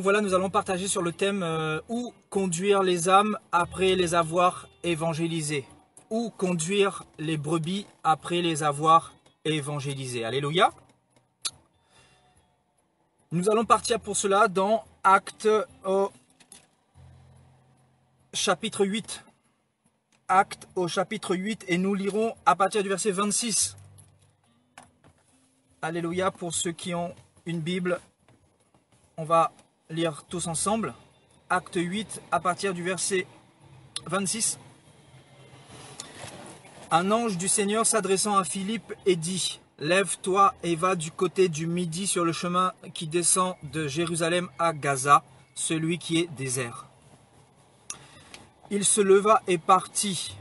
donc voilà, nous allons partager sur le thème où conduire les âmes après les avoir évangélisées. Où conduire les brebis après les avoir évangélisées. Alléluia. Nous allons partir pour cela dans Actes au chapitre 8. Actes au chapitre 8 et nous lirons à partir du verset 26. Alléluia, pour ceux qui ont une Bible, on va lire tous ensemble. Acte 8 à partir du verset 26. Un ange du Seigneur s'adressant à Philippe et dit: Lève-toi et va du côté du midi sur le chemin qui descend de Jérusalem à Gaza, celui qui est désert. Il se leva et partit.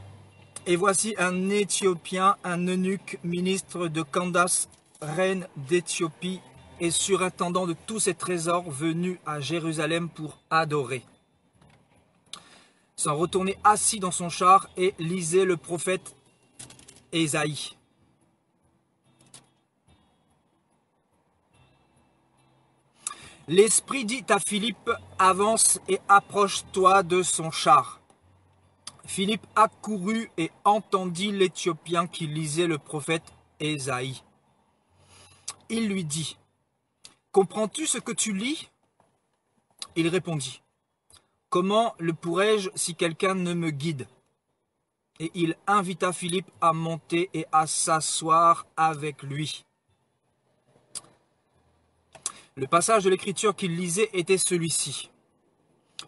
Et voici un Éthiopien, un eunuque, ministre de Candace, reine d'Éthiopie, et surintendant de tous ses trésors, venu à Jérusalem pour adorer. S'en retournait assis dans son char et lisait le prophète Ésaïe. L'Esprit dit à Philippe: avance et approche-toi de son char. Philippe accourut et entendit l'Éthiopien qui lisait le prophète Ésaïe. Il lui dit: comprends-tu ce que tu lis? Il répondit: comment le pourrais-je si quelqu'un ne me guide? Et il invita Philippe à monter et à s'asseoir avec lui. Le passage de l'Écriture qu'il lisait était celui-ci.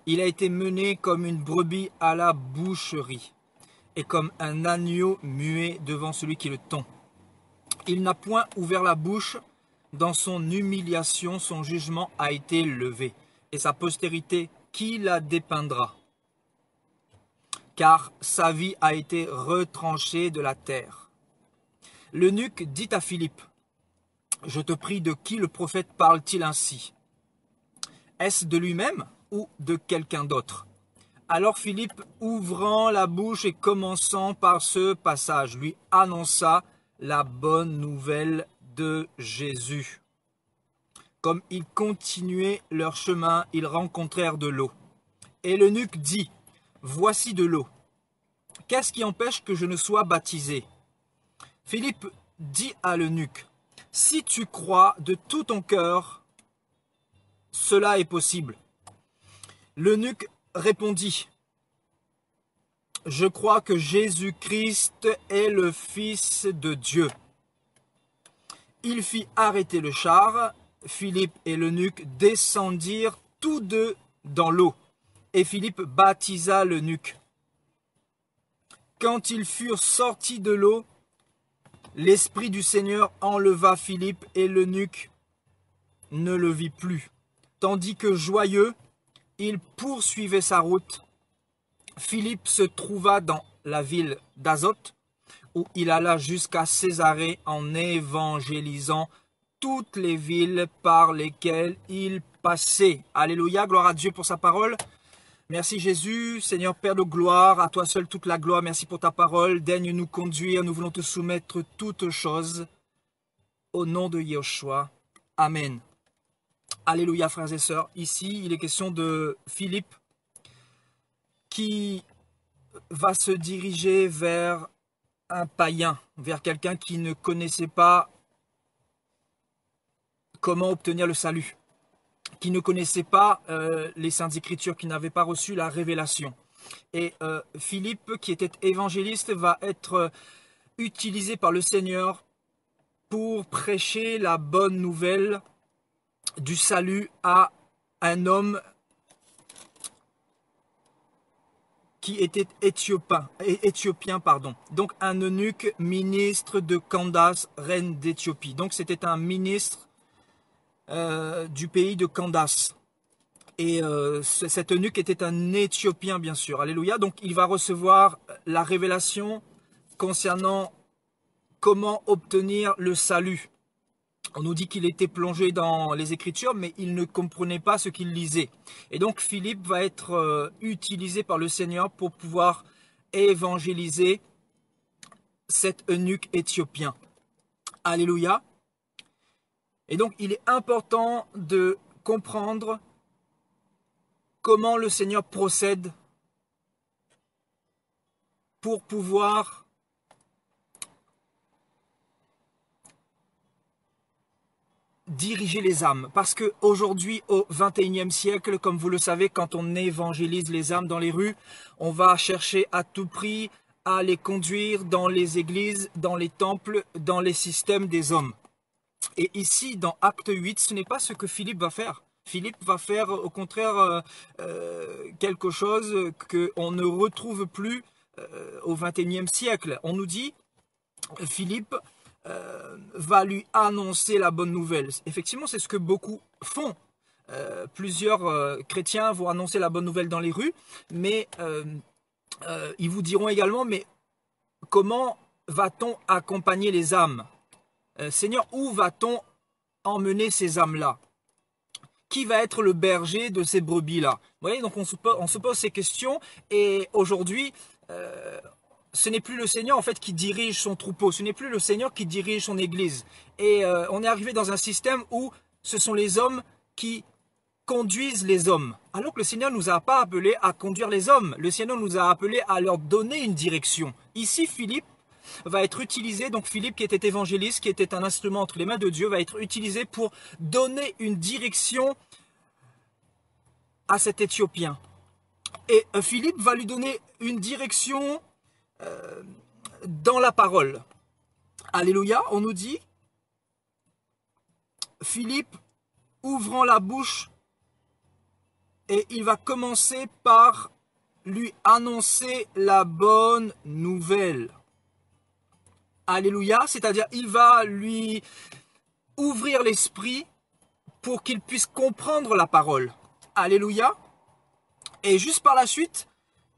Il a été mené comme une brebis à la boucherie, et comme un agneau muet devant celui qui le tond. Il n'a point ouvert la bouche, dans son humiliation son jugement a été levé, et sa postérité, qui la dépeindra? Car sa vie a été retranchée de la terre. L'eunuque dit à Philippe: je te prie, de qui le prophète parle-t-il ainsi? Est-ce de lui-même ou de quelqu'un d'autre? Alors Philippe, ouvrant la bouche et commençant par ce passage, lui annonça la bonne nouvelle de Jésus. Comme ils continuaient leur chemin, ils rencontrèrent de l'eau. Et l'eunuque dit: voici de l'eau. Qu'est-ce qui empêche que je ne sois baptisé? Philippe dit à l'eunuque: si tu crois de tout ton cœur, cela est possible. L'eunuque répondit: je crois que Jésus-Christ est le Fils de Dieu. Il fit arrêter le char. Philippe et l'eunuque descendirent tous deux dans l'eau, et Philippe baptisa l'eunuque. Quand ils furent sortis de l'eau, l'Esprit du Seigneur enleva Philippe, et l'eunuque ne le vit plus. Tandis que joyeux, il poursuivait sa route. Philippe se trouva dans la ville d'Azote, où il alla jusqu'à Césarée en évangélisant toutes les villes par lesquelles il passait. Alléluia, gloire à Dieu pour sa parole. Merci Jésus, Seigneur Père de gloire, à toi seul toute la gloire. Merci pour ta parole. Daigne nous conduire, nous voulons te soumettre toutes choses. Au nom de Yeshua. Amen. Alléluia, frères et sœurs. Ici, il est question de Philippe qui va se diriger vers un païen, vers quelqu'un qui ne connaissait pas comment obtenir le salut, qui ne connaissait pas les Saintes Écritures, qui n'avait pas reçu la révélation. Et Philippe, qui était évangéliste, va être utilisé par le Seigneur pour prêcher la bonne nouvelle du salut à un homme qui était éthiopien, donc un eunuque, ministre de Candace, reine d'Éthiopie. Donc c'était un ministre du pays de Candace. Et cet eunuque était un Éthiopien, bien sûr. Alléluia. Donc il va recevoir la révélation concernant comment obtenir le salut. On nous dit qu'il était plongé dans les Écritures, mais il ne comprenait pas ce qu'il lisait. Et donc Philippe va être utilisé par le Seigneur pour pouvoir évangéliser cet eunuque éthiopien. Alléluia. Et donc il est important de comprendre comment le Seigneur procède pour pouvoir diriger les âmes. Parce qu'aujourd'hui, au XXIe siècle, comme vous le savez, quand on évangélise les âmes dans les rues, on va chercher à tout prix à les conduire dans les églises, dans les temples, dans les systèmes des hommes. Et ici, dans Acte 8, ce n'est pas ce que Philippe va faire. Philippe va faire au contraire quelque chose qu'on ne retrouve plus au XXIe siècle. On nous dit, Philippe va lui annoncer la bonne nouvelle. Effectivement, c'est ce que beaucoup font. Plusieurs chrétiens vont annoncer la bonne nouvelle dans les rues, mais ils vous diront également, mais comment va-t-on accompagner les âmes? Seigneur, où va-t-on emmener ces âmes-là? Qui va être le berger de ces brebis-là? Vous voyez, donc on se pose ces questions, et aujourd'hui, ce n'est plus le Seigneur en fait qui dirige son troupeau, ce n'est plus le Seigneur qui dirige son église. Et on est arrivé dans un système où ce sont les hommes qui conduisent les hommes. Alors que le Seigneur ne nous a pas appelés à conduire les hommes, le Seigneur nous a appelés à leur donner une direction. Ici, Philippe va être utilisé, donc Philippe qui était évangéliste, qui était un instrument entre les mains de Dieu, va être utilisé pour donner une direction à cet Éthiopien. Et Philippe va lui donner une direction dans la parole. Alléluia, on nous dit, Philippe ouvrant la bouche, et il va commencer par lui annoncer la bonne nouvelle. Alléluia, c'est-à-dire il va lui ouvrir l'esprit pour qu'il puisse comprendre la parole. Alléluia. Et juste par la suite,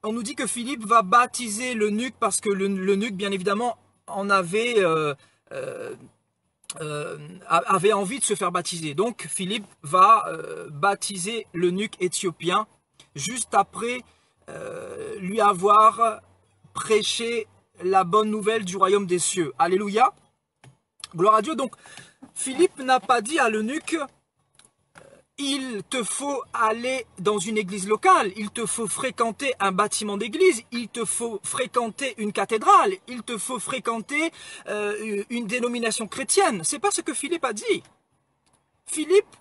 on nous dit que Philippe va baptiser l'eunuque parce que l'eunuque, bien évidemment, avait envie de se faire baptiser. Donc Philippe va baptiser l'eunuque éthiopien juste après lui avoir prêché la bonne nouvelle du royaume des cieux. Alléluia. Gloire à Dieu. Donc Philippe n'a pas dit à l'eunuque, il te faut aller dans une église locale, il te faut fréquenter un bâtiment d'église, il te faut fréquenter une cathédrale, il te faut fréquenter une dénomination chrétienne. C'est pas ce que Philippe a dit. Philippe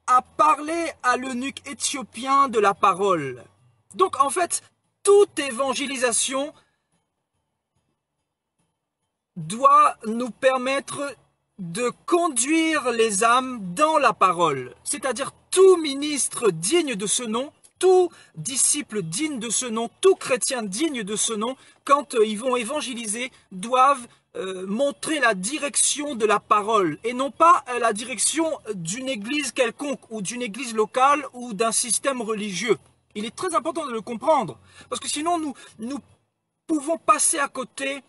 a parlé à l'eunuque éthiopien de la parole. Donc en fait, toute évangélisation doit nous permettre de conduire les âmes dans la parole. C'est-à-dire tout ministre digne de ce nom, tout disciple digne de ce nom, tout chrétien digne de ce nom, quand ils vont évangéliser, doivent montrer la direction de la parole et non pas la direction d'une église quelconque ou d'une église locale ou d'un système religieux. Il est très important de le comprendre parce que sinon nous pouvons passer à côté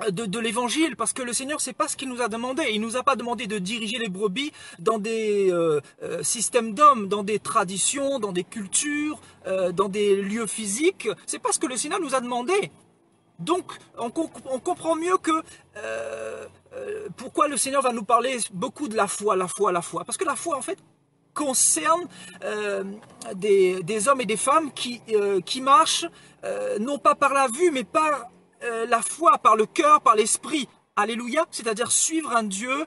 de l'évangile, parce que le Seigneur, c'est pas ce qu'il nous a demandé. Il nous a pas demandé de diriger les brebis dans des systèmes d'hommes, dans des traditions, dans des cultures, dans des lieux physiques. C'est pas ce que le Seigneur nous a demandé. Donc, on comprend mieux que pourquoi le Seigneur va nous parler beaucoup de la foi. Parce que la foi, en fait, concerne des hommes et des femmes qui marchent non pas par la vue, mais par la foi, par le cœur, par l'esprit. Alléluia, c'est-à-dire suivre un Dieu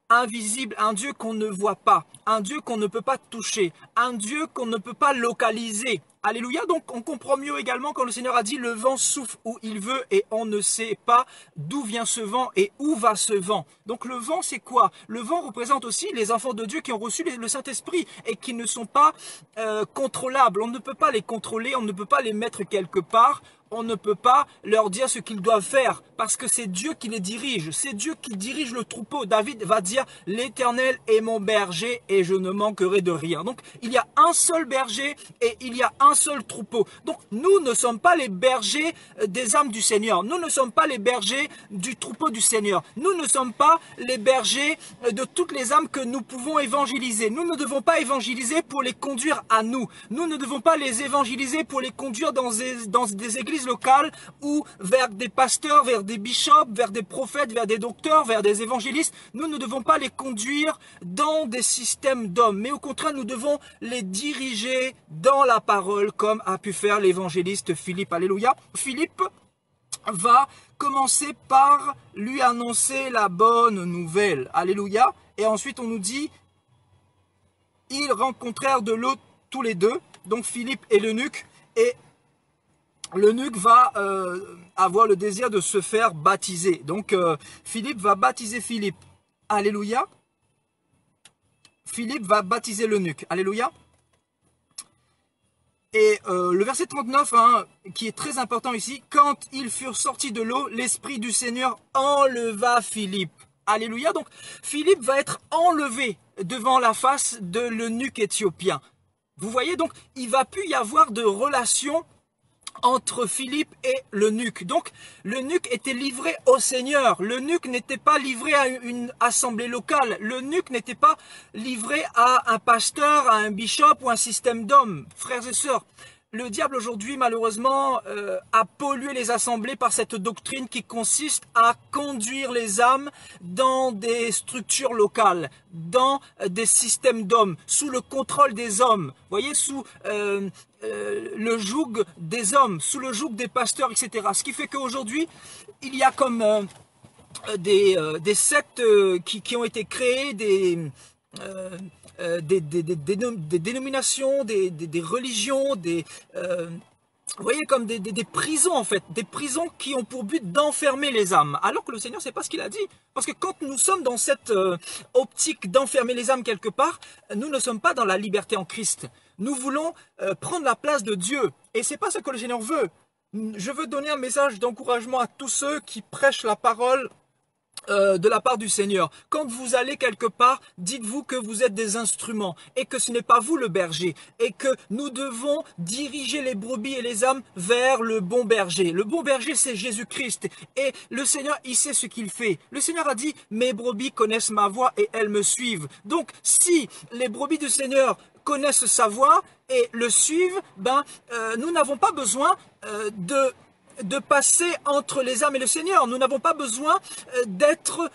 invisible, un Dieu qu'on ne voit pas, un Dieu qu'on ne peut pas toucher, un Dieu qu'on ne peut pas localiser. Alléluia, donc on comprend mieux également quand le Seigneur a dit le vent souffle où il veut et on ne sait pas d'où vient ce vent et où va ce vent. Donc le vent c'est quoi? Le vent représente aussi les enfants de Dieu qui ont reçu le Saint-Esprit et qui ne sont pas contrôlables. On ne peut pas les contrôler, on ne peut pas les mettre quelque part. On ne peut pas leur dire ce qu'ils doivent faire parce que c'est Dieu qui les dirige. C'est Dieu qui dirige le troupeau. David va dire « L'Éternel est mon berger et je ne manquerai de rien ». Donc il y a un seul berger et il y a un seul troupeau. Donc nous ne sommes pas les bergers des âmes du Seigneur. Nous ne sommes pas les bergers du troupeau du Seigneur. Nous ne sommes pas les bergers de toutes les âmes que nous pouvons évangéliser. Nous ne devons pas évangéliser pour les conduire à nous. Nous ne devons pas les évangéliser pour les conduire dans des églises locales ou vers des pasteurs, vers des bishops, vers des prophètes, vers des docteurs, vers des évangélistes. Nous ne devons pas les conduire dans des systèmes d'hommes, mais au contraire, nous devons les diriger dans la parole, comme a pu faire l'évangéliste Philippe. Alléluia. Philippe va commencer par lui annoncer la bonne nouvelle. Alléluia. Et ensuite, on nous dit, ils rencontrèrent de l'eau tous les deux, donc Philippe et l'eunuque, et l'eunuque va avoir le désir de se faire baptiser. Donc, Philippe va baptiser Philippe. Alléluia. Philippe va baptiser l'eunuque. Alléluia. Et le verset 39, hein, qui est très important ici, quand ils furent sortis de l'eau, l'Esprit du Seigneur enleva Philippe. Alléluia. Donc, Philippe va être enlevé devant la face de l'eunuque éthiopien. Vous voyez, donc, il va plus y avoir de relation entre Philippe et l'eunuque. Donc, l'eunuque était livré au Seigneur. L'eunuque n'était pas livré à une assemblée locale. L'eunuque n'était pas livré à un pasteur, à un bishop ou un système d'hommes. Frères et sœurs, le diable aujourd'hui, malheureusement, a pollué les assemblées par cette doctrine qui consiste à conduire les âmes dans des structures locales, dans des systèmes d'hommes, sous le contrôle des hommes, vous voyez, sous le joug des hommes, sous le joug des pasteurs, etc. Ce qui fait qu'aujourd'hui, il y a comme des sectes qui ont été créées, des dénominations, des religions, vous voyez, comme des prisons en fait, des prisons qui ont pour but d'enfermer les âmes. Alors que le Seigneur, c'est pas ce qu'il a dit. Parce que quand nous sommes dans cette optique d'enfermer les âmes quelque part, nous ne sommes pas dans la liberté en Christ. Nous voulons prendre la place de Dieu. Et c'est pas ce que le Seigneur veut. Je veux donner un message d'encouragement à tous ceux qui prêchent la parole de la part du Seigneur. Quand vous allez quelque part, dites-vous que vous êtes des instruments et que ce n'est pas vous le berger et que nous devons diriger les brebis et les âmes vers le bon berger. Le bon berger, c'est Jésus-Christ et le Seigneur, il sait ce qu'il fait. Le Seigneur a dit, mes brebis connaissent ma voix et elles me suivent. Donc, si les brebis du Seigneur connaissent sa voix et le suivent, nous n'avons pas besoin de passer entre les âmes et le Seigneur. Nous n'avons pas besoin d'être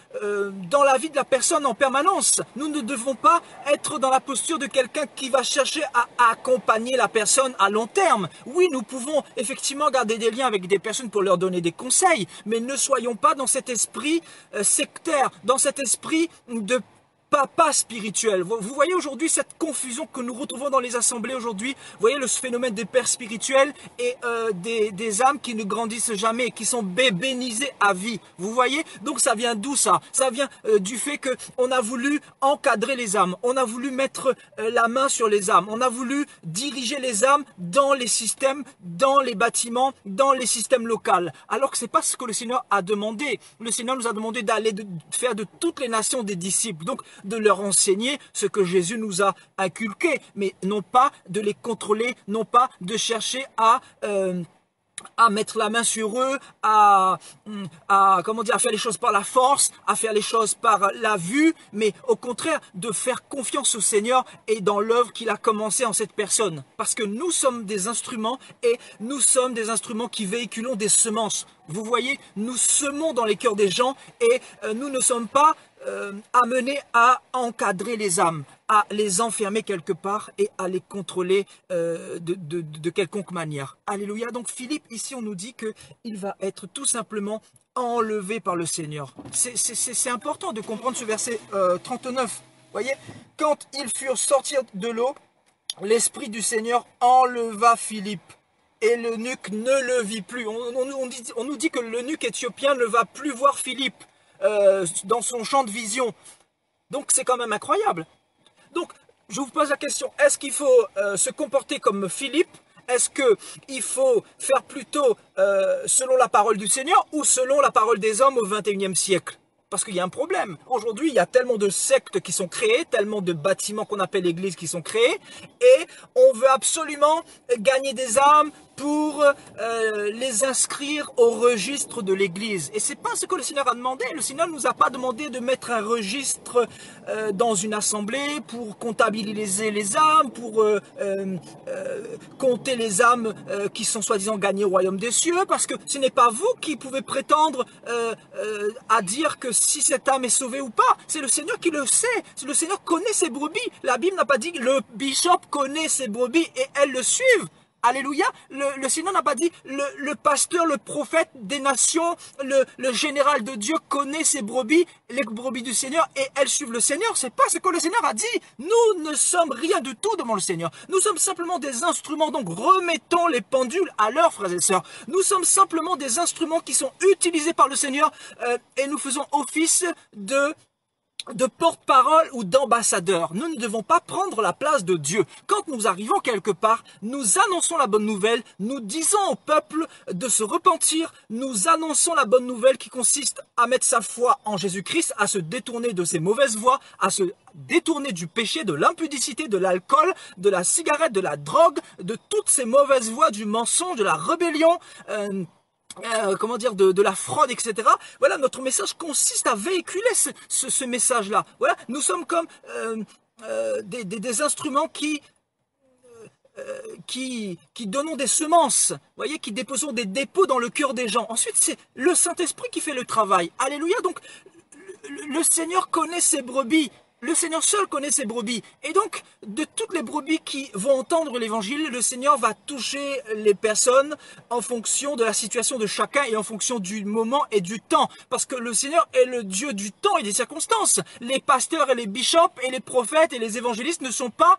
dans la vie de la personne en permanence. Nous ne devons pas être dans la posture de quelqu'un qui va chercher à accompagner la personne à long terme. Oui, nous pouvons effectivement garder des liens avec des personnes pour leur donner des conseils, mais ne soyons pas dans cet esprit sectaire, dans cet esprit de papa spirituel. Vous voyez aujourd'hui cette confusion que nous retrouvons dans les assemblées aujourd'hui. Vous voyez le phénomène des pères spirituels et des âmes qui ne grandissent jamais, qui sont bébénisées à vie. Vous voyez? Donc ça vient d'où ça? Ça vient du fait que on a voulu encadrer les âmes. On a voulu mettre la main sur les âmes. On a voulu diriger les âmes dans les systèmes, dans les bâtiments, dans les systèmes locaux. Alors que c'est pas ce que le Seigneur a demandé. Le Seigneur nous a demandé d'aller faire de toutes les nations des disciples. Donc de leur enseigner ce que Jésus nous a inculqué, mais non pas de les contrôler, non pas de chercher à mettre la main sur eux, à faire les choses par la force, à faire les choses par la vue, mais au contraire de faire confiance au Seigneur et dans l'œuvre qu'il a commencée en cette personne. Parce que nous sommes des instruments et nous sommes des instruments qui véhiculons des semences. Vous voyez, nous semons dans les cœurs des gens et nous ne sommes pas amenés à encadrer les âmes, à les enfermer quelque part et à les contrôler de quelconque manière. Alléluia. Donc Philippe, ici on nous dit qu'il va être tout simplement enlevé par le Seigneur. C'est important de comprendre ce verset 39. Vous voyez, quand ils furent sortis de l'eau, l'Esprit du Seigneur enleva Philippe. Et l'eunuque ne le vit plus. On nous dit que l'eunuque éthiopien ne va plus voir Philippe dans son champ de vision. Donc c'est quand même incroyable. Donc je vous pose la question, est-ce qu'il faut se comporter comme Philippe? Est-ce qu'il faut faire plutôt selon la parole du Seigneur ou selon la parole des hommes au XXIe siècle? parce qu'il y a un problème. Aujourd'hui, il y a tellement de sectes qui sont créées, tellement de bâtiments qu'on appelle l'église qui sont créés, et on veut absolument gagner des âmes pour les inscrire au registre de l'église. Et c'est pas ce que le Seigneur a demandé. Le Seigneur nous a pas demandé de mettre un registre dans une assemblée pour comptabiliser les âmes, pour compter les âmes qui sont soi-disant gagnées au royaume des cieux, parce que ce n'est pas vous qui pouvez prétendre à dire que si cette âme est sauvée ou pas. C'est le Seigneur qui le sait. Le Seigneur connaît ses brebis. La Bible n'a pas dit que le bishop connaît ses brebis et elles le suivent. Alléluia, le Seigneur n'a pas dit le pasteur, le prophète des nations, le général de Dieu connaît ses brebis, les brebis du Seigneur, et elles suivent le Seigneur. C'est pas ce que le Seigneur a dit. Nous ne sommes rien du tout devant le Seigneur. Nous sommes simplement des instruments, donc remettons les pendules à l'heure, frères et sœurs. Nous sommes simplement des instruments qui sont utilisés par le Seigneur et nous faisons office de porte-parole ou d'ambassadeur. Nous ne devons pas prendre la place de Dieu. Quand nous arrivons quelque part, nous annonçons la bonne nouvelle, nous disons au peuple de se repentir, nous annonçons la bonne nouvelle qui consiste à mettre sa foi en Jésus-Christ, à se détourner de ses mauvaises voies, à se détourner du péché, de l'impudicité, de l'alcool, de la cigarette, de la drogue, de toutes ces mauvaises voies, du mensonge, de la rébellion, comment dire, de la fraude, etc. Voilà, notre message consiste à véhiculer ce message-là. Voilà, nous sommes comme des instruments qui donnons des semences, voyez, qui déposons des dépôts dans le cœur des gens. Ensuite, c'est le Saint-Esprit qui fait le travail. Alléluia, donc le Seigneur connaît ses brebis. Le Seigneur seul connaît ses brebis. Et donc, de toutes les brebis qui vont entendre l'évangile, le Seigneur va toucher les personnes en fonction de la situation de chacun et en fonction du moment et du temps. Parce que le Seigneur est le Dieu du temps et des circonstances. Les pasteurs et les bishops et les prophètes et les évangélistes ne sont pas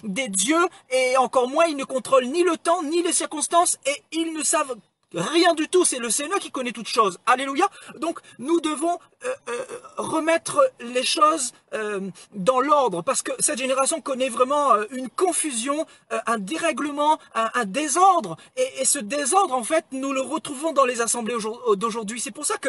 des dieux et encore moins ils ne contrôlent ni le temps ni les circonstances et ils ne savent rien du tout, c'est le Seigneur qui connaît toutes choses. Alléluia. Donc, nous devons remettre les choses dans l'ordre parce que cette génération connaît vraiment une confusion, un dérèglement, un désordre. Et ce désordre, en fait, nous le retrouvons dans les assemblées d'aujourd'hui. C'est pour ça que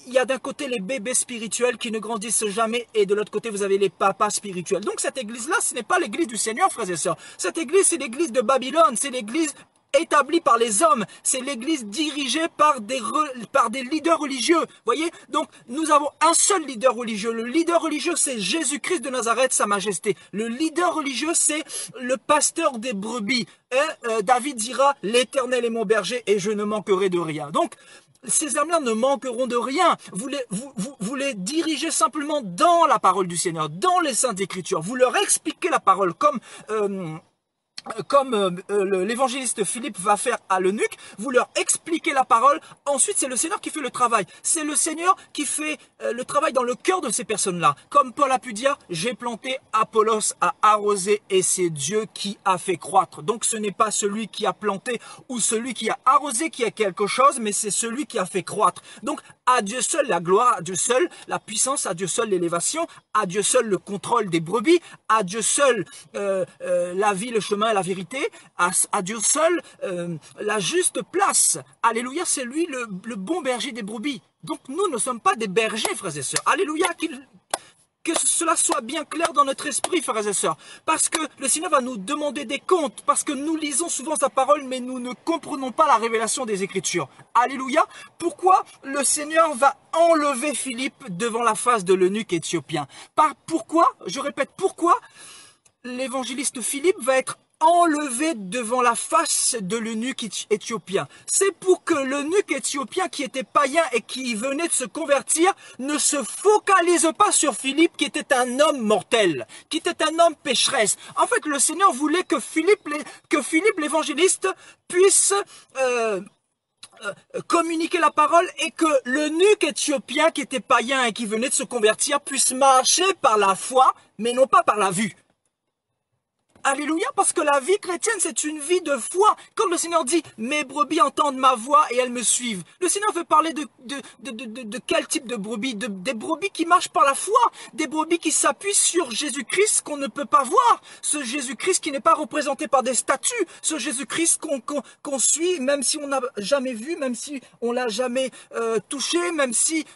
il y a d'un côté les bébés spirituels qui ne grandissent jamais et de l'autre côté, vous avez les papas spirituels. Donc, cette église-là, ce n'est pas l'église du Seigneur, frères et sœurs. Cette église, c'est l'église de Babylone. C'est l'église établie par les hommes, c'est l'église dirigée par des leaders religieux, voyez. Donc nous avons un seul leader religieux, le leader religieux c'est Jésus-Christ de Nazareth, sa majesté. Le leader religieux c'est le pasteur des brebis. Et David dira, l'Éternel est mon berger et je ne manquerai de rien. Donc ces âmes-là ne manqueront de rien. Vous les dirigez simplement dans la parole du Seigneur, dans les Saintes Écritures. Vous leur expliquez la parole comme l'évangéliste Philippe va faire à l'eunuque, vous leur expliquez la parole, ensuite c'est le Seigneur qui fait le travail. C'est le Seigneur qui fait le travail dans le cœur de ces personnes-là. Comme Paul a pu dire, j'ai planté, Apollos a arrosé et c'est Dieu qui a fait croître. Donc ce n'est pas celui qui a planté ou celui qui a arrosé qui a quelque chose, mais c'est celui qui a fait croître. Donc à Dieu seul la gloire, à Dieu seul la puissance, à Dieu seul l'élévation, à Dieu seul le contrôle des brebis, à Dieu seul la vie, le chemin, la vérité, à Dieu seul la juste place. Alléluia, c'est lui le bon berger des brebis. Donc nous ne sommes pas des bergers, frères et sœurs. Alléluia, que cela soit bien clair dans notre esprit, frères et sœurs. Parce que le Seigneur va nous demander des comptes. Parce que nous lisons souvent sa parole, mais nous ne comprenons pas la révélation des Écritures. Alléluia. Pourquoi le Seigneur va enlever Philippe devant la face de l'eunuque éthiopien? Pourquoi, je répète, pourquoi l'évangéliste Philippe va être enlevé devant la face de l'eunuque éthiopien? C'est pour que l'eunuque éthiopien qui était païen et qui venait de se convertir ne se focalise pas sur Philippe qui était un homme mortel, qui était un homme pécheresse. En fait, le Seigneur voulait que Philippe l'évangéliste puisse communiquer la parole et que l'eunuque éthiopien qui était païen et qui venait de se convertir puisse marcher par la foi, mais non pas par la vue. Alléluia, parce que la vie chrétienne, c'est une vie de foi. Quand le Seigneur dit, mes brebis entendent ma voix et elles me suivent, le Seigneur veut parler de quel type de brebis? Des brebis qui marchent par la foi, des brebis qui s'appuient sur Jésus-Christ qu'on ne peut pas voir, ce Jésus-Christ qui n'est pas représenté par des statues, ce Jésus-Christ qu'on suit, même si on n'a jamais vu, même si on l'a jamais touché, même si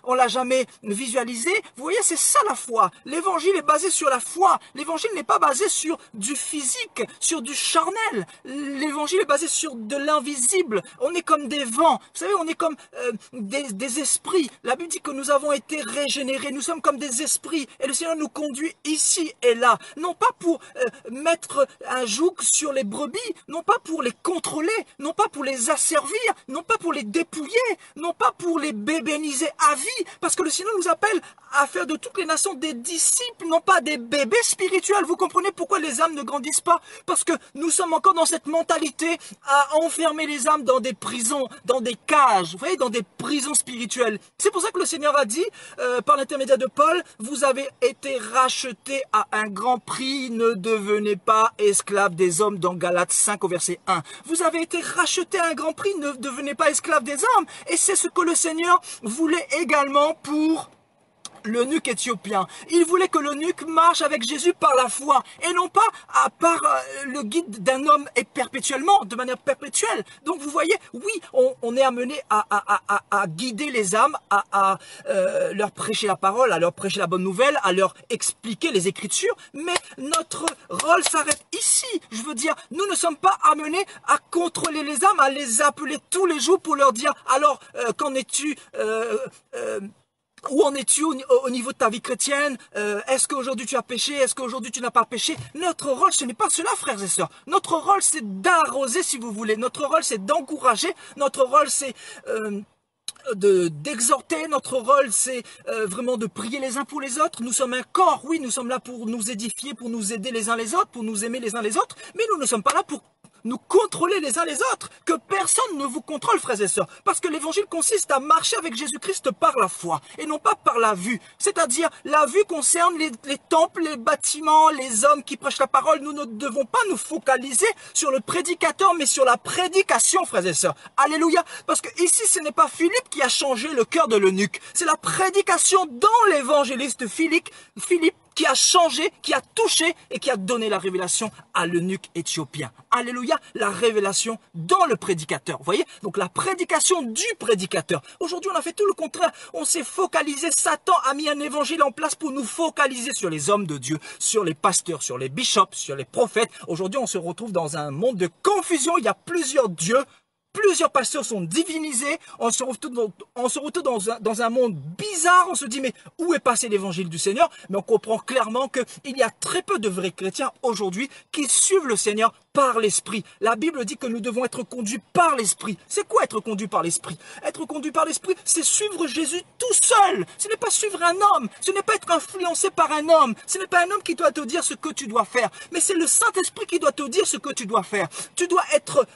on l'a jamais visualisé. Vous voyez, c'est ça la foi. L'évangile est basé sur la foi. L'évangile n'est pas basé sur du physique, sur du charnel. L'évangile est basé sur de l'invisible. On est comme des vents. Vous savez, on est comme des esprits. La Bible dit que nous avons été régénérés. Nous sommes comme des esprits. Et le Seigneur nous conduit ici et là. Non pas pour mettre un joug sur les brebis, non pas pour les contrôler, non pas pour les asservir, non pas pour les dépouiller, non pas pour les bébéniser à vie. Parce que le Seigneur nous appelle à faire de toutes les nations des disciples, non pas des bébés spirituels. Vous comprenez pourquoi les âmes ne grandissent pas? Parce que nous sommes encore dans cette mentalité à enfermer les âmes dans des prisons, dans des cages, vous voyez, dans des prisons spirituelles. C'est pour ça que le Seigneur a dit, par l'intermédiaire de Paul, vous avez été rachetés à un grand prix, ne devenez pas esclaves des hommes, dans Galates 5 au verset 1. Vous avez été rachetés à un grand prix, ne devenez pas esclaves des hommes. Et c'est ce que le Seigneur voulait également pour l'eunuque éthiopien. Il voulait que l'eunuque marche avec Jésus par la foi et non pas par le guide d'un homme et perpétuellement, de manière perpétuelle. Donc vous voyez, oui, on est amené à guider les âmes, à leur prêcher la parole, à leur prêcher la bonne nouvelle, à leur expliquer les Écritures, mais notre rôle s'arrête ici. Je veux dire, nous ne sommes pas amenés à contrôler les âmes, à les appeler tous les jours pour leur dire, alors, qu'en es-tu où en es-tu au niveau de ta vie chrétienne? Est-ce qu'aujourd'hui tu as péché? Est-ce qu'aujourd'hui tu n'as pas péché? Notre rôle, ce n'est pas cela, frères et sœurs. Notre rôle, c'est d'arroser, si vous voulez. Notre rôle, c'est d'encourager. Notre rôle, c'est d'exhorter. Notre rôle, c'est vraiment de prier les uns pour les autres. Nous sommes un corps, oui, nous sommes là pour nous édifier, pour nous aider les uns les autres, pour nous aimer les uns les autres, mais nous ne sommes pas là pour nous contrôler les uns les autres. Que personne ne vous contrôle, frères et sœurs, parce que l'évangile consiste à marcher avec Jésus-Christ par la foi et non pas par la vue. C'est-à-dire, la vue concerne les temples, les bâtiments, les hommes qui prêchent la parole. Nous ne devons pas nous focaliser sur le prédicateur, mais sur la prédication, frères et sœurs. Alléluia. Parce que ici, ce n'est pas Philippe qui a changé le cœur de l'eunuque. C'est la prédication dans l'évangéliste Philippe qui a changé, qui a touché et qui a donné la révélation à l'eunuque éthiopien. Alléluia, la révélation dans le prédicateur. Vous voyez? Donc la prédication du prédicateur. Aujourd'hui, on a fait tout le contraire. On s'est focalisé. Satan a mis un évangile en place pour nous focaliser sur les hommes de Dieu, sur les pasteurs, sur les bishops, sur les prophètes. Aujourd'hui, on se retrouve dans un monde de confusion. Il y a plusieurs dieux. Plusieurs pasteurs sont divinisés, on se retrouve dans un monde bizarre, on se dit mais où est passé l'évangile du Seigneur? Mais on comprend clairement qu'il y a très peu de vrais chrétiens aujourd'hui qui suivent le Seigneur par l'Esprit. La Bible dit que nous devons être conduits par l'Esprit. C'est quoi être conduit par l'Esprit? Être conduit par l'Esprit, c'est suivre Jésus tout seul. Ce n'est pas suivre un homme, ce n'est pas être influencé par un homme, ce n'est pas un homme qui doit te dire ce que tu dois faire, mais c'est le Saint-Esprit qui doit te dire ce que tu dois faire. Tu dois être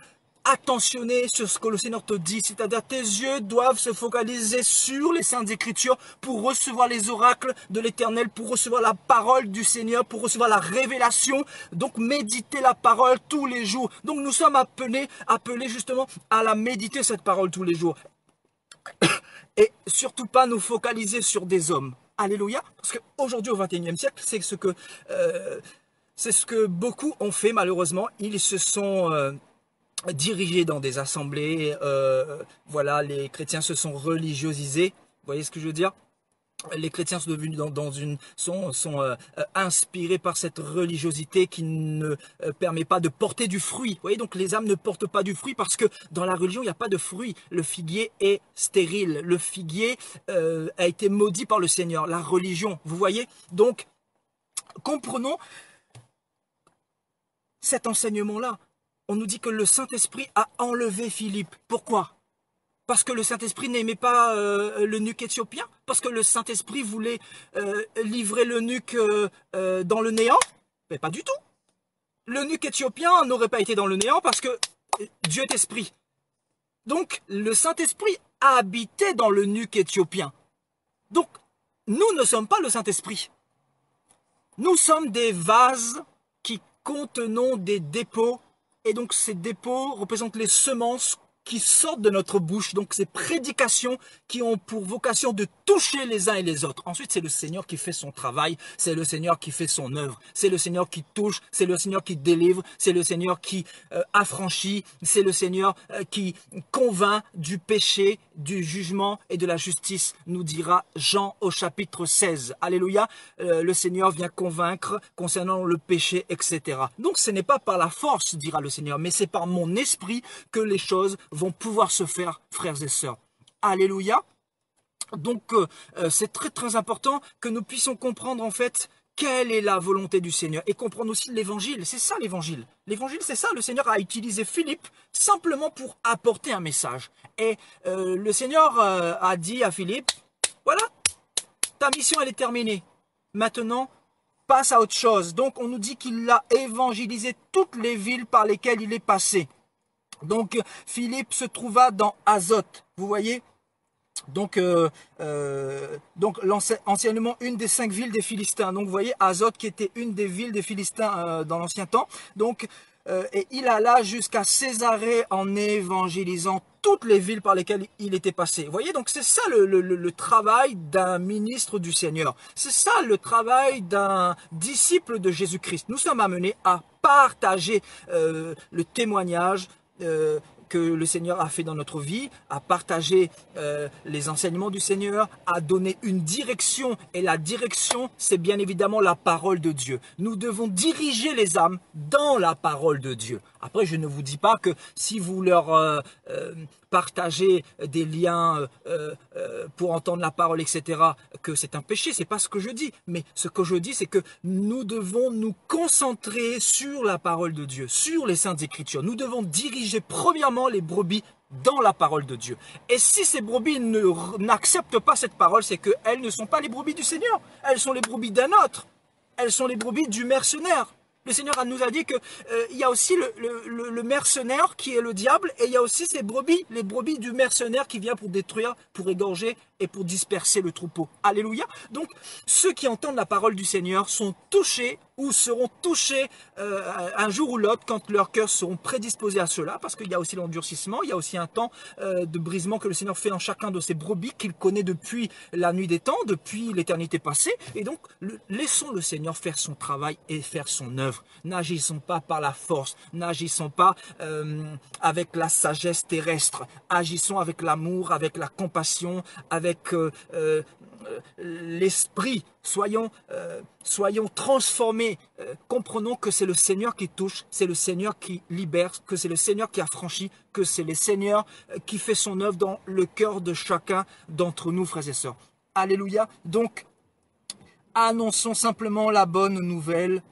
attentionner sur ce que le Seigneur te dit, c'est-à-dire tes yeux doivent se focaliser sur les Saintes Écritures pour recevoir les oracles de l'Éternel, pour recevoir la parole du Seigneur, pour recevoir la révélation, donc méditer la parole tous les jours. Donc nous sommes appelés justement à la méditer cette parole tous les jours. Et surtout pas nous focaliser sur des hommes. Alléluia, parce qu'aujourd'hui au XXIe siècle, c'est ce que beaucoup ont fait malheureusement. Ils se sont dirigés dans des assemblées, voilà, les chrétiens se sont religiosisés, vous voyez ce que je veux dire? Les chrétiens sont devenus sont inspirés par cette religiosité qui ne permet pas de porter du fruit. Vous voyez, donc les âmes ne portent pas du fruit parce que dans la religion, il n'y a pas de fruit. Le figuier est stérile. Le figuier a été maudit par le Seigneur. La religion, vous voyez? Donc, comprenons cet enseignement-là. On nous dit que le Saint-Esprit a enlevé Philippe. Pourquoi? Parce que le Saint-Esprit n'aimait pas l'eunuque éthiopien? Parce que le Saint-Esprit voulait livrer l'eunuque dans le néant? Mais pas du tout. L'eunuque éthiopien n'aurait pas été dans le néant parce que Dieu est esprit. Donc, le Saint-Esprit habitait dans l'eunuque éthiopien. Donc, nous ne sommes pas le Saint-Esprit. Nous sommes des vases qui contenons des dépôts. Et donc ces dépôts représentent les semences qui sortent de notre bouche, donc ces prédications qui ont pour vocation de toucher les uns et les autres. Ensuite, c'est le Seigneur qui fait son travail, c'est le Seigneur qui fait son œuvre, c'est le Seigneur qui touche, c'est le Seigneur qui délivre, c'est le Seigneur qui affranchit, c'est le Seigneur qui convainc du péché, du jugement et de la justice, nous dira Jean au chapitre 16. Alléluia, le Seigneur vient convaincre concernant le péché, etc. Donc ce n'est pas par la force, dira le Seigneur, mais c'est par mon esprit que les choses vont pouvoir se faire, frères et sœurs. Alléluia. Donc c'est très très important que nous puissions comprendre en fait quelle est la volonté du Seigneur et comprendre aussi l'évangile. C'est ça l'évangile. L'évangile c'est ça. Le Seigneur a utilisé Philippe simplement pour apporter un message. Et le Seigneur a dit à Philippe, voilà, ta mission elle est terminée. Maintenant, passe à autre chose. Donc on nous dit qu'il a évangélisé toutes les villes par lesquelles il est passé. Donc Philippe se trouva dans Azote, vous voyez. Donc anciennement une des 5 villes des Philistins. Donc vous voyez Azote qui était une des villes des Philistins dans l'ancien temps. Donc et il alla jusqu'à Césarée en évangélisant toutes les villes par lesquelles il était passé. Vous voyez, donc c'est ça le travail d'un ministre du Seigneur. C'est ça le travail d'un disciple de Jésus-Christ. Nous sommes amenés à partager le témoignage que le Seigneur a fait dans notre vie, à partager les enseignements du Seigneur, à donner une direction. Et la direction, c'est bien évidemment la parole de Dieu. Nous devons diriger les âmes dans la parole de Dieu. Après, je ne vous dis pas que si vous leur partagez des liens pour entendre la parole, etc., que c'est un péché. C'est pas ce que je dis. Mais ce que je dis, c'est que nous devons nous concentrer sur la parole de Dieu, sur les Saintes Écritures. Nous devons diriger premièrement les brebis dans la parole de Dieu. Et si ces brebis n'acceptent pas cette parole, c'est qu'elles ne sont pas les brebis du Seigneur. Elles sont les brebis d'un autre. Elles sont les brebis du mercenaire. Le Seigneur nous a dit que il y a aussi le mercenaire qui est le diable et il y a aussi ces brebis, les brebis du mercenaire qui vient pour détruire, pour égorger et pour disperser le troupeau. Alléluia. Donc ceux qui entendent la parole du Seigneur sont touchés ou seront touchés un jour ou l'autre quand leurs cœurs seront prédisposés à cela, parce qu'il y a aussi l'endurcissement, il y a aussi un temps de brisement que le Seigneur fait en chacun de ses brebis qu'il connaît depuis la nuit des temps, depuis l'éternité passée. Et donc laissons le Seigneur faire son travail et faire son œuvre. N'agissons pas par la force, n'agissons pas avec la sagesse terrestre, agissons avec l'amour, avec la compassion, avec l'esprit. Soyons transformés, comprenons que c'est le Seigneur qui touche, c'est le Seigneur qui libère, que c'est le Seigneur qui affranchit, que c'est le Seigneur qui fait son œuvre dans le cœur de chacun d'entre nous, frères et sœurs. Alléluia. Donc, annonçons simplement la bonne nouvelle,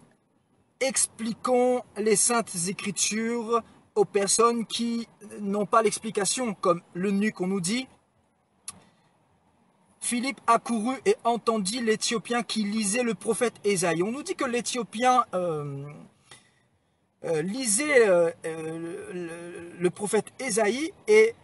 expliquons les Saintes Écritures aux personnes qui n'ont pas l'explication, comme l'eunuque, on nous dit. Philippe accourut et entendit l'Éthiopien qui lisait le prophète Ésaïe. On nous dit que l'Éthiopien lisait le prophète Ésaïe et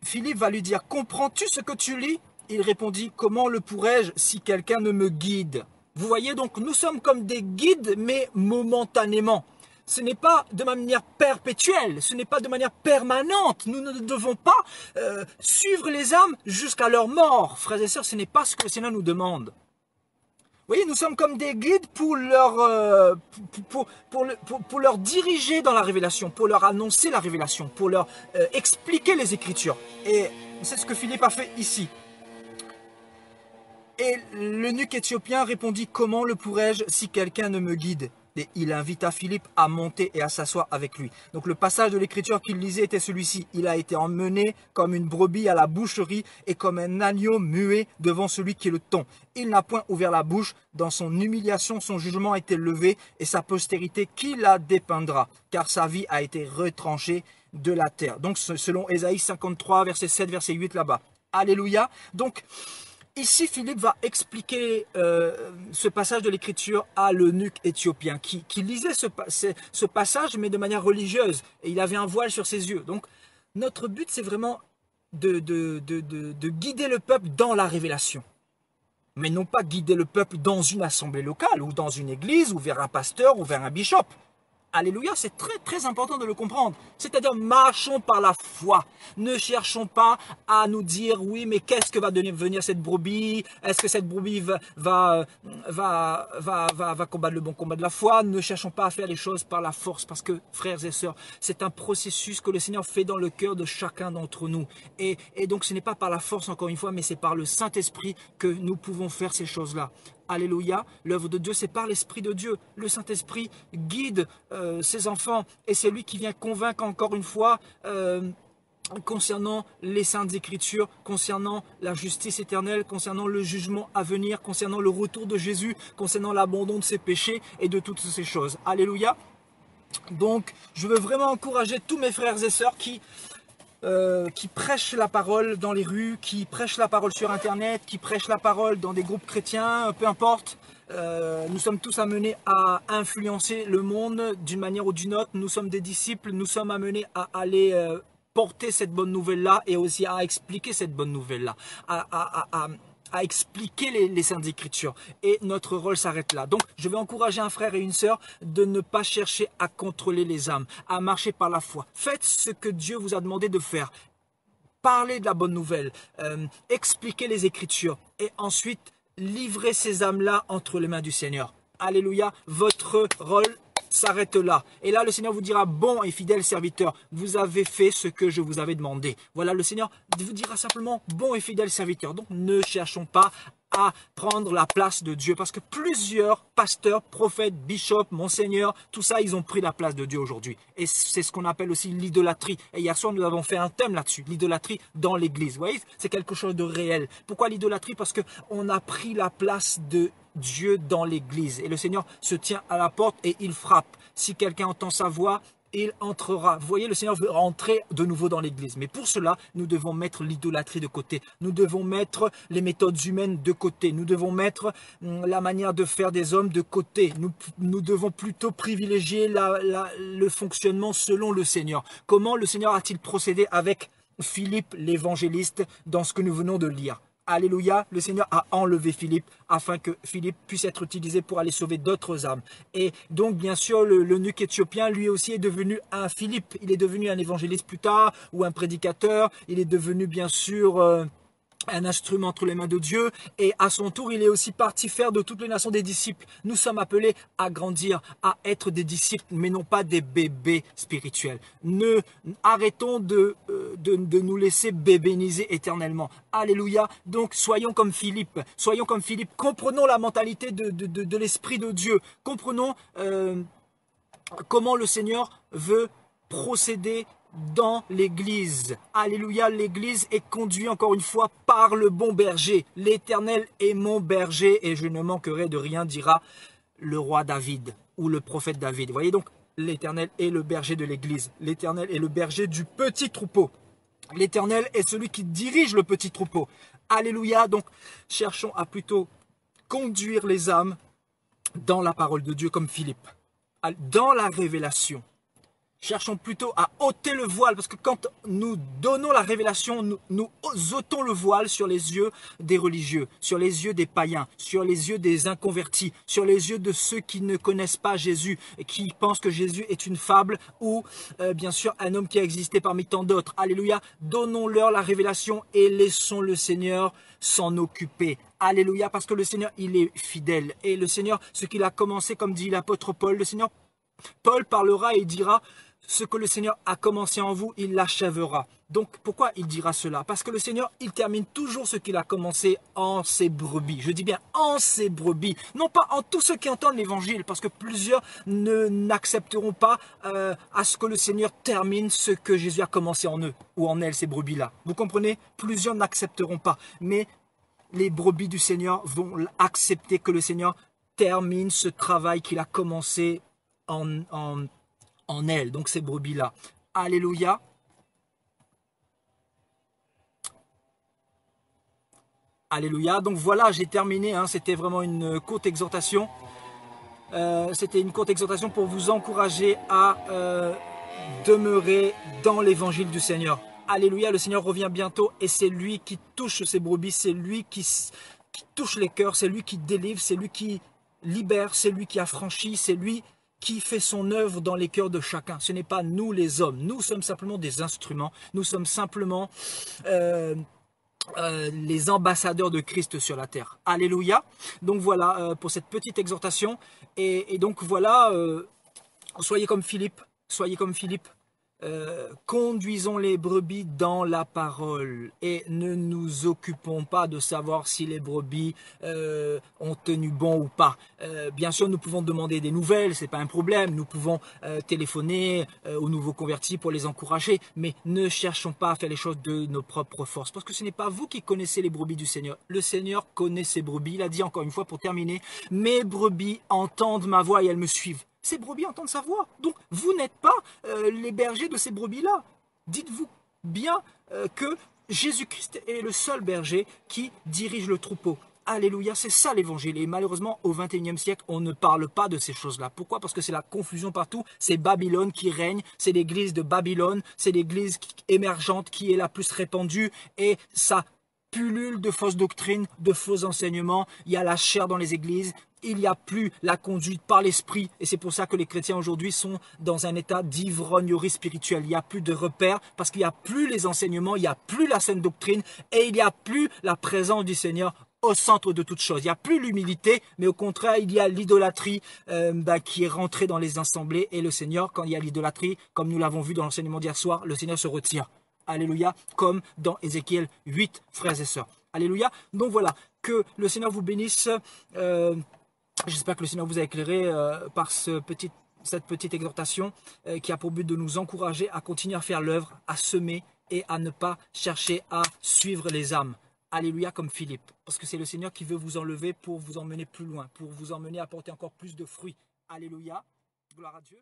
Philippe va lui dire « Comprends-tu ce que tu lis ?» Il répondit « Comment le pourrais-je si quelqu'un ne me guide ?» Vous voyez, donc nous sommes comme des guides, mais momentanément. Ce n'est pas de manière perpétuelle, ce n'est pas de manière permanente. Nous ne devons pas suivre les âmes jusqu'à leur mort. Frères et sœurs, ce n'est pas ce que le Seigneur nous demande. Vous voyez, nous sommes comme des guides pour leur diriger dans la révélation, pour leur annoncer la révélation, pour leur expliquer les Écritures. Et c'est ce que Philippe a fait ici. Et l'eunuque éthiopien répondit « Comment le pourrais-je si quelqu'un ne me guide ?» Et il invita Philippe à monter et à s'asseoir avec lui. Donc le passage de l'écriture qu'il lisait était celui-ci. Il a été emmené comme une brebis à la boucherie et comme un agneau muet devant celui qui le tond. Il n'a point ouvert la bouche. Dans son humiliation, son jugement a été levé et sa postérité qui la dépeindra, car sa vie a été retranchée de la terre. Donc selon Ésaïe 53, verset 7, verset 8 là-bas. Alléluia. Donc ici, Philippe va expliquer ce passage de l'Écriture à l'eunuque éthiopien qui lisait ce passage, mais de manière religieuse. Et il avait un voile sur ses yeux. Donc, notre but, c'est vraiment de guider le peuple dans la révélation. Mais non pas guider le peuple dans une assemblée locale, ou dans une église, ou vers un pasteur, ou vers un bishop. Alléluia, c'est très très important de le comprendre. C'est-à-dire, marchons par la foi. Ne cherchons pas à nous dire, oui, mais qu'est-ce que va devenir cette brebis? Est-ce que cette brebis va combattre le bon combat de la foi? Ne cherchons pas à faire les choses par la force, parce que, frères et sœurs, c'est un processus que le Seigneur fait dans le cœur de chacun d'entre nous. Et donc, ce n'est pas par la force, encore une fois, mais c'est par le Saint-Esprit que nous pouvons faire ces choses-là. Alléluia, l'œuvre de Dieu, c'est par l'Esprit de Dieu. Le Saint-Esprit guide ses enfants et c'est lui qui vient convaincre encore une fois concernant les Saintes Écritures, concernant la justice éternelle, concernant le jugement à venir, concernant le retour de Jésus, concernant l'abandon de ses péchés et de toutes ces choses. Alléluia. Donc, je veux vraiment encourager tous mes frères et sœurs qui prêchent la parole dans les rues, qui prêchent la parole sur Internet, qui prêchent la parole dans des groupes chrétiens, peu importe. Nous sommes tous amenés à influencer le monde d'une manière ou d'une autre. Nous sommes des disciples, nous sommes amenés à aller porter cette bonne nouvelle-là et aussi à expliquer cette bonne nouvelle-là, à expliquer les Saintes Écritures. Et notre rôle s'arrête là. Donc, je vais encourager un frère et une sœur de ne pas chercher à contrôler les âmes, à marcher par la foi. Faites ce que Dieu vous a demandé de faire. Parlez de la bonne nouvelle, expliquez les Écritures et ensuite, livrez ces âmes-là entre les mains du Seigneur. Alléluia, votre rôle s'arrête là. Et là, le Seigneur vous dira, bon et fidèle serviteur, vous avez fait ce que je vous avais demandé. Voilà, le Seigneur vous dira simplement, bon et fidèle serviteur. Donc, ne cherchons pas à prendre la place de Dieu. Parce que plusieurs pasteurs, prophètes, bishops, monseigneurs, tout ça, ils ont pris la place de Dieu aujourd'hui. Et c'est ce qu'on appelle aussi l'idolâtrie. Et hier soir, nous avons fait un thème là-dessus, l'idolâtrie dans l'église. Vous voyez, c'est quelque chose de réel. Pourquoi l'idolâtrie? Parce qu'on a pris la place de Dieu dans l'église. Et le Seigneur se tient à la porte et il frappe. Si quelqu'un entend sa voix, il entrera. Vous voyez, le Seigneur veut rentrer de nouveau dans l'église. Mais pour cela, nous devons mettre l'idolâtrie de côté. Nous devons mettre les méthodes humaines de côté. Nous devons mettre la manière de faire des hommes de côté. Nous devons plutôt privilégier le fonctionnement selon le Seigneur. Comment le Seigneur a-t-il procédé avec Philippe l'évangéliste dans ce que nous venons de lire? Alléluia, le Seigneur a enlevé Philippe afin que Philippe puisse être utilisé pour aller sauver d'autres âmes. Et donc, bien sûr, l'eunuque éthiopien, lui aussi, est devenu un Philippe. Il est devenu un évangéliste plus tard, ou un prédicateur. Il est devenu, bien sûr, un instrument entre les mains de Dieu. Et à son tour, il est aussi parti faire de toutes les nations des disciples. Nous sommes appelés à grandir, à être des disciples, mais non pas des bébés spirituels. Arrêtons de nous laisser bébéniser éternellement. Alléluia. Donc, soyons comme Philippe. Soyons comme Philippe. Comprenons la mentalité de l'Esprit de Dieu. Comprenons comment le Seigneur veut procéder dans l'église. Alléluia, l'église est conduite encore une fois par le bon berger. L'Éternel est mon berger et je ne manquerai de rien, dira le roi David ou le prophète David. Vous voyez donc, l'Éternel est le berger de l'église. L'Éternel est le berger du petit troupeau. L'Éternel est celui qui dirige le petit troupeau. Alléluia, donc cherchons à plutôt conduire les âmes dans la parole de Dieu comme Philippe, dans la révélation. Cherchons plutôt à ôter le voile, parce que quand nous donnons la révélation, nous ôtons le voile sur les yeux des religieux, sur les yeux des païens, sur les yeux des inconvertis, sur les yeux de ceux qui ne connaissent pas Jésus, et qui pensent que Jésus est une fable ou bien sûr un homme qui a existé parmi tant d'autres. Alléluia, donnons-leur la révélation et laissons le Seigneur s'en occuper. Alléluia, parce que le Seigneur, il est fidèle. Et le Seigneur, ce qu'il a commencé, comme dit l'apôtre Paul, le Seigneur, Paul parlera et dira, ce que le Seigneur a commencé en vous, il l'achèvera. Donc, pourquoi il dira cela? Parce que le Seigneur, il termine toujours ce qu'il a commencé en ses brebis. Je dis bien en ses brebis. Non pas en tous ceux qui entendent l'évangile, parce que plusieurs n'accepteront pas à ce que le Seigneur termine ce que Jésus a commencé en eux, ou en elles, ces brebis-là. Vous comprenez? Plusieurs n'accepteront pas. Mais les brebis du Seigneur vont accepter que le Seigneur termine ce travail qu'il a commencé en elle, donc ces brebis-là. Alléluia. Alléluia. Donc voilà, j'ai terminé. Hein. C'était vraiment une courte exhortation. C'était une courte exhortation pour vous encourager à demeurer dans l'évangile du Seigneur. Alléluia, le Seigneur revient bientôt et c'est lui qui touche ces brebis, c'est lui qui touche les cœurs, c'est lui qui délivre, c'est lui qui libère, c'est lui qui affranchit, c'est lui qui fait son œuvre dans les cœurs de chacun. Ce n'est pas nous les hommes. Nous sommes simplement des instruments. Nous sommes simplement les ambassadeurs de Christ sur la terre. Alléluia. Donc voilà pour cette petite exhortation. Et donc voilà, soyez comme Philippe. Soyez comme Philippe. Conduisons les brebis dans la parole et ne nous occupons pas de savoir si les brebis ont tenu bon ou pas. Bien sûr, nous pouvons demander des nouvelles, c'est pas un problème. Nous pouvons téléphoner aux nouveaux convertis pour les encourager, mais ne cherchons pas à faire les choses de nos propres forces, parce que ce n'est pas vous qui connaissez les brebis du Seigneur. Le Seigneur connaît ses brebis. Il a dit encore une fois pour terminer, mes brebis entendent ma voix et elles me suivent. Ces brebis entendent sa voix. Donc, vous n'êtes pas les bergers de ces brebis-là. Dites-vous bien que Jésus-Christ est le seul berger qui dirige le troupeau. Alléluia, c'est ça l'évangile. Et malheureusement, au XXIe siècle, on ne parle pas de ces choses-là. Pourquoi? Parce que c'est la confusion partout. C'est Babylone qui règne. C'est l'église de Babylone. C'est l'église émergente qui est la plus répandue. Et ça pullule de fausses doctrines, de faux enseignements. Il y a la chair dans les églises. Il n'y a plus la conduite par l'esprit. Et c'est pour ça que les chrétiens aujourd'hui sont dans un état d'ivrognerie spirituelle. Il n'y a plus de repères parce qu'il n'y a plus les enseignements, il n'y a plus la saine doctrine et il n'y a plus la présence du Seigneur au centre de toute chose. Il n'y a plus l'humilité, mais au contraire, il y a l'idolâtrie qui est rentrée dans les assemblées. Et le Seigneur, quand il y a l'idolâtrie, comme nous l'avons vu dans l'enseignement d'hier soir, le Seigneur se retire. Alléluia, comme dans Ézéchiel 8, frères et sœurs. Alléluia. Donc voilà, que le Seigneur vous bénisse. J'espère que le Seigneur vous a éclairé par cette petite exhortation qui a pour but de nous encourager à continuer à faire l'œuvre, à semer et à ne pas chercher à suivre les âmes. Alléluia, comme Philippe. Parce que c'est le Seigneur qui veut vous enlever pour vous emmener plus loin, pour vous emmener à porter encore plus de fruits. Alléluia. Gloire à Dieu.